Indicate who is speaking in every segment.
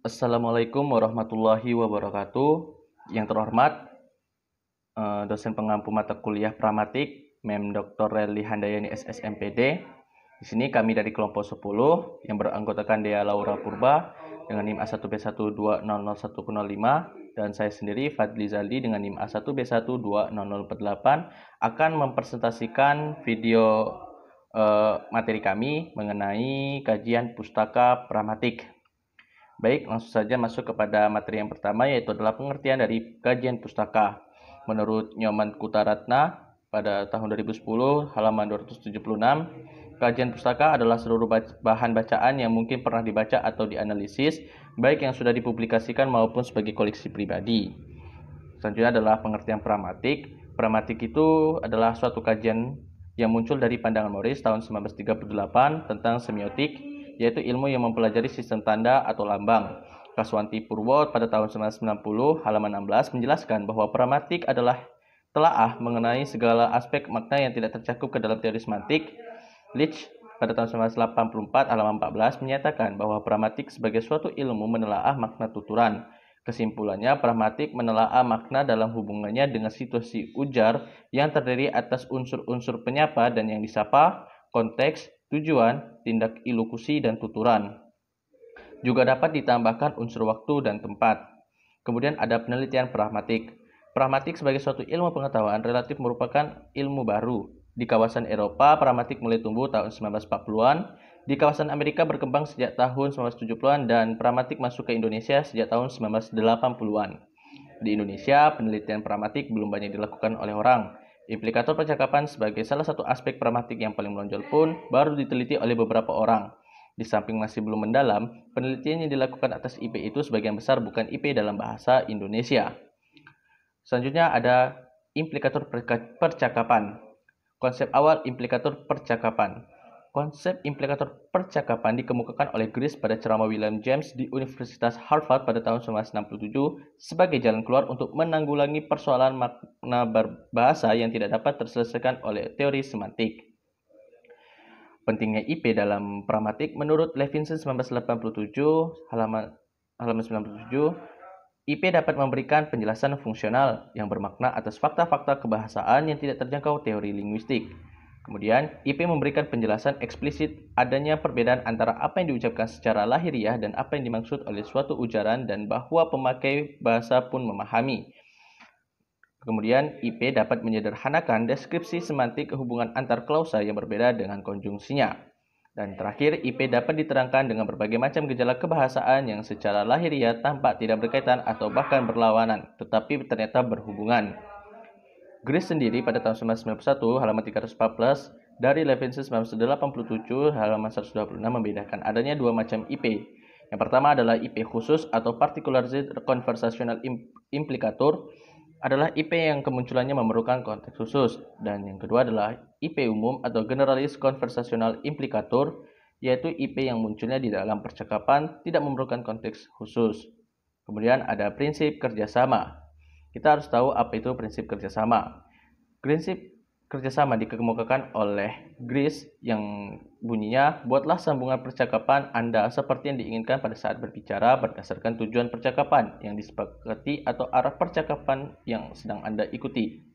Speaker 1: Assalamualaikum warahmatullahi wabarakatuh. Yang terhormat, dosen pengampu mata kuliah Pramatik, Mem Dr. Relly Handayani SSMPD. Di sini kami dari kelompok 10 yang beranggotakan Dea Laura Purba dengan NIM A1B1200105 dan saya sendiri Fadli Zaldi dengan NIM A1B1200048 akan mempresentasikan video materi kami mengenai kajian pustaka Pramatik. Baik, langsung saja masuk kepada materi yang pertama, yaitu adalah pengertian dari kajian pustaka. Menurut Nyoman Kutaratna pada tahun 2010, halaman 276, kajian pustaka adalah seluruh bahan bacaan yang mungkin pernah dibaca atau dianalisis, baik yang sudah dipublikasikan maupun sebagai koleksi pribadi. Selanjutnya adalah pengertian pragmatik. Pragmatik itu adalah suatu kajian yang muncul dari pandangan Morris tahun 1938 tentang semiotik, yaitu ilmu yang mempelajari sistem tanda atau lambang. Kaswanti Purwo pada tahun 1990 halaman 16 menjelaskan bahwa pragmatik adalah telaah mengenai segala aspek makna yang tidak tercakup ke dalam teori semantik. Leach pada tahun 1984 halaman 14 menyatakan bahwa pragmatik sebagai suatu ilmu menelaah makna tuturan. Kesimpulannya, pragmatik menelaah makna dalam hubungannya dengan situasi ujar yang terdiri atas unsur-unsur penyapa dan yang disapa, konteks, tujuan, tindak ilukusi, dan tuturan. Juga dapat ditambahkan unsur waktu dan tempat. Kemudian ada penelitian pragmatik. Pragmatik sebagai suatu ilmu pengetahuan relatif merupakan ilmu baru. Di kawasan Eropa, pragmatik mulai tumbuh tahun 1940-an. Di kawasan Amerika berkembang sejak tahun 1970-an dan pragmatik masuk ke Indonesia sejak tahun 1980-an. Di Indonesia, penelitian pragmatik belum banyak dilakukan oleh orang. Implikator percakapan sebagai salah satu aspek pragmatik yang paling menonjol pun baru diteliti oleh beberapa orang. Di samping masih belum mendalam, penelitian yang dilakukan atas IP itu sebagian besar bukan IP dalam bahasa Indonesia. Selanjutnya ada implikator percakapan. Konsep awal implikator percakapan. Konsep implikator percakapan dikemukakan oleh Grice pada ceramah William James di Universitas Harvard pada tahun 1967 sebagai jalan keluar untuk menanggulangi persoalan makna berbahasa yang tidak dapat terselesaikan oleh teori semantik. Pentingnya IP dalam pragmatik menurut Levinson 1987 halaman 97, IP dapat memberikan penjelasan fungsional yang bermakna atas fakta-fakta kebahasaan yang tidak terjangkau teori linguistik. Kemudian, IP memberikan penjelasan eksplisit adanya perbedaan antara apa yang diucapkan secara lahiriah dan apa yang dimaksud oleh suatu ujaran dan bahwa pemakai bahasa pun memahami. Kemudian, IP dapat menyederhanakan deskripsi semantik hubungan antar klausa yang berbeda dengan konjungsinya. Dan terakhir, IP dapat diterangkan dengan berbagai macam gejala kebahasaan yang secara lahiriah tampak tidak berkaitan atau bahkan berlawanan, tetapi ternyata berhubungan. Grice sendiri pada tahun 1991 halaman 314 dari Levinson 1987 halaman 126 membedakan adanya dua macam IP. Yang pertama adalah IP khusus atau Particularized Conversational Implicator, adalah IP yang kemunculannya memerlukan konteks khusus, dan yang kedua adalah IP umum atau Generalized Conversational Implicator, yaitu IP yang munculnya di dalam percakapan tidak memerlukan konteks khusus. Kemudian ada prinsip kerjasama. Kita harus tahu apa itu prinsip kerjasama. Prinsip kerjasama dikemukakan oleh Grice yang bunyinya, buatlah sambungan percakapan Anda seperti yang diinginkan pada saat berbicara berdasarkan tujuan percakapan yang disepakati atau arah percakapan yang sedang Anda ikuti.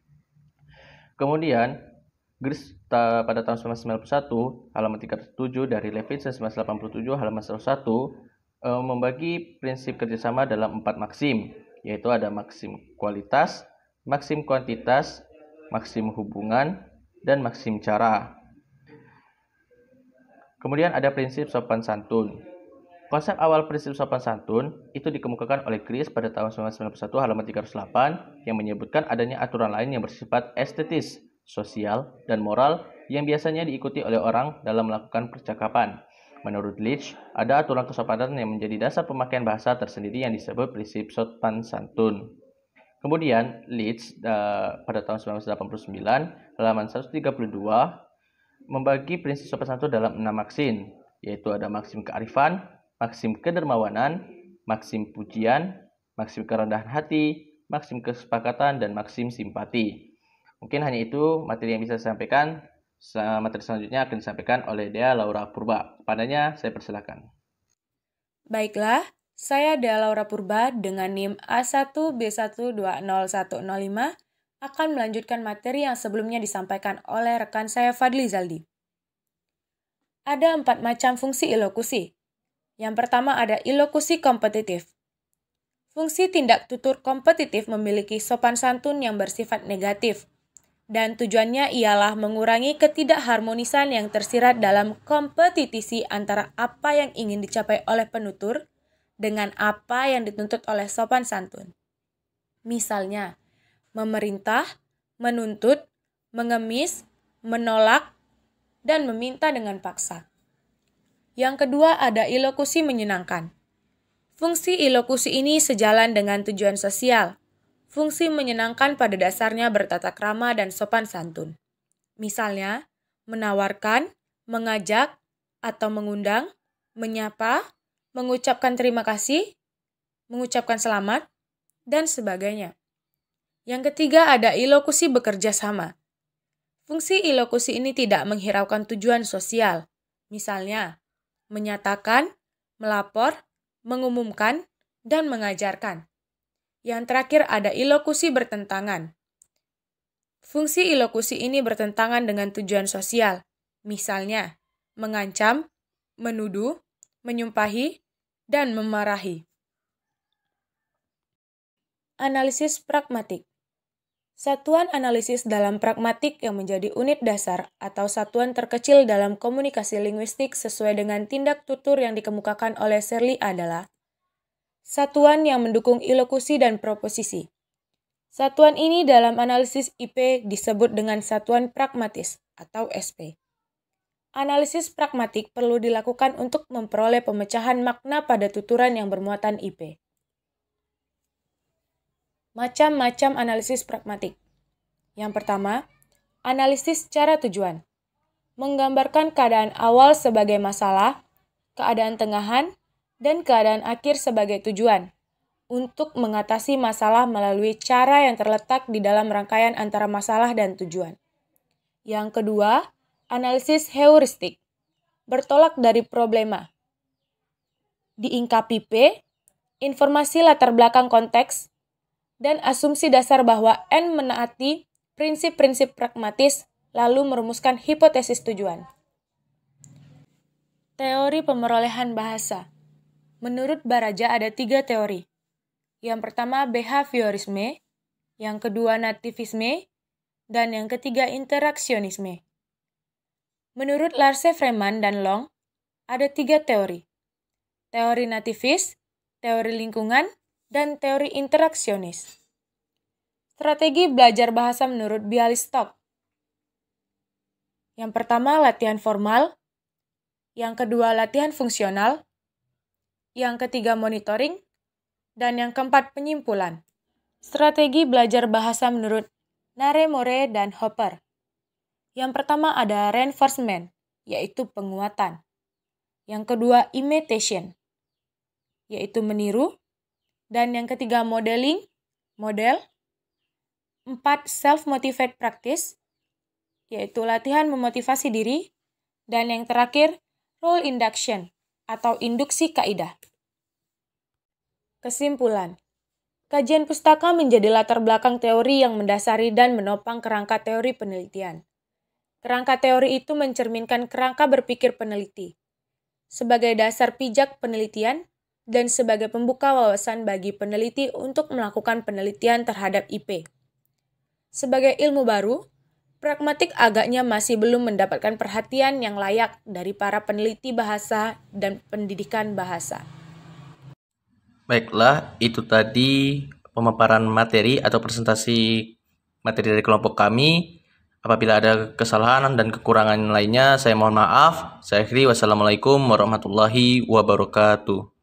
Speaker 1: Kemudian, Grice pada tahun 1991 halaman 307 dari Levinson 1987 halaman 101 membagi prinsip kerjasama dalam 4 maksim, yaitu ada maksim kualitas, maksim kuantitas, maksim hubungan, dan maksim cara. Kemudian ada prinsip sopan santun. Konsep awal prinsip sopan santun itu dikemukakan oleh Grice pada tahun 1991 halaman 308 yang menyebutkan adanya aturan lain yang bersifat estetis, sosial, dan moral yang biasanya diikuti oleh orang dalam melakukan percakapan. Menurut Leach, ada aturan kesopanan yang menjadi dasar pemakaian bahasa tersendiri yang disebut prinsip sopan santun. Kemudian, Leach pada tahun 1989, halaman 132, membagi prinsip sopan santun dalam 6 maksim, yaitu ada maksim kearifan, maksim kedermawanan, maksim pujian, maksim kerendahan hati, maksim kesepakatan, dan maksim simpati. Mungkin hanya itu materi yang bisa saya sampaikan. Materi selanjutnya akan disampaikan oleh Dea Laura Purba. Padanya saya persilakan.
Speaker 2: Baiklah, Saya Dea Laura Purba dengan NIM A1B1201005 akan melanjutkan materi yang sebelumnya disampaikan oleh rekan saya Fadli Zaldi. Ada 4 macam fungsi ilokusi. Yang pertama ada ilokusi kompetitif. Fungsi tindak tutur kompetitif memiliki sopan santun yang bersifat negatif, dan tujuannya ialah mengurangi ketidakharmonisan yang tersirat dalam kompetisi antara apa yang ingin dicapai oleh penutur dengan apa yang dituntut oleh sopan santun. Misalnya, memerintah, menuntut, mengemis, menolak, dan meminta dengan paksa. Yang kedua ada ilokusi menyenangkan. Fungsi ilokusi ini sejalan dengan tujuan sosial. Fungsi menyenangkan pada dasarnya bertata krama dan sopan santun. Misalnya, menawarkan, mengajak, atau mengundang, menyapa, mengucapkan terima kasih, mengucapkan selamat, dan sebagainya. Yang ketiga ada ilokusi bekerja sama. Fungsi ilokusi ini tidak menghiraukan tujuan sosial. Misalnya, menyatakan, melapor, mengumumkan, dan mengajarkan. Yang terakhir ada ilokusi bertentangan. Fungsi ilokusi ini bertentangan dengan tujuan sosial. Misalnya, mengancam, menuduh, menyumpahi, dan memarahi. Analisis pragmatik. Satuan analisis dalam pragmatik yang menjadi unit dasar atau satuan terkecil dalam komunikasi linguistik sesuai dengan tindak tutur yang dikemukakan oleh Searle adalah satuan yang mendukung ilokusi dan proposisi. Satuan ini dalam analisis IP disebut dengan satuan pragmatis atau SP. Analisis pragmatik perlu dilakukan untuk memperoleh pemecahan makna pada tuturan yang bermuatan IP. Macam-macam analisis pragmatik. Yang pertama, analisis secara tujuan. Menggambarkan keadaan awal sebagai masalah, keadaan tengahan, dan keadaan akhir sebagai tujuan, untuk mengatasi masalah melalui cara yang terletak di dalam rangkaian antara masalah dan tujuan. Yang kedua, analisis heuristik. Bertolak dari problema. Diingkapi P, informasi latar belakang konteks, dan asumsi dasar bahwa N menaati prinsip-prinsip pragmatis lalu merumuskan hipotesis tujuan. Teori pemerolehan bahasa. Menurut Baraja ada 3 teori. Yang pertama behaviorisme, yang kedua nativisme, dan yang ketiga interaksionisme. Menurut Larse Freeman dan Long, ada 3 teori. Teori nativis, teori lingkungan, dan teori interaksionis. Strategi belajar bahasa menurut Bialystok. Yang pertama latihan formal, yang kedua latihan fungsional, yang ketiga monitoring, dan yang keempat penyimpulan. Strategi belajar bahasa menurut Naremore dan Hopper. Yang pertama ada reinforcement, yaitu penguatan. Yang kedua imitation, yaitu meniru. Dan yang ketiga modeling, model. 4 self-motivate practice, yaitu latihan memotivasi diri. Dan yang terakhir rule induction, atau induksi kaidah. Kesimpulan. Kajian pustaka menjadi latar belakang teori yang mendasari dan menopang kerangka teori penelitian. Kerangka teori itu mencerminkan kerangka berpikir peneliti, sebagai dasar pijak penelitian, dan sebagai pembuka wawasan bagi peneliti untuk melakukan penelitian terhadap IP. Sebagai ilmu baru, pragmatik agaknya masih belum mendapatkan perhatian yang layak dari para peneliti bahasa dan pendidikan bahasa.
Speaker 1: Baiklah, itu tadi pemaparan materi atau presentasi materi dari kelompok kami. Apabila ada kesalahan dan kekurangan lainnya, saya mohon maaf. Saya akhiri, wassalamualaikum warahmatullahi wabarakatuh.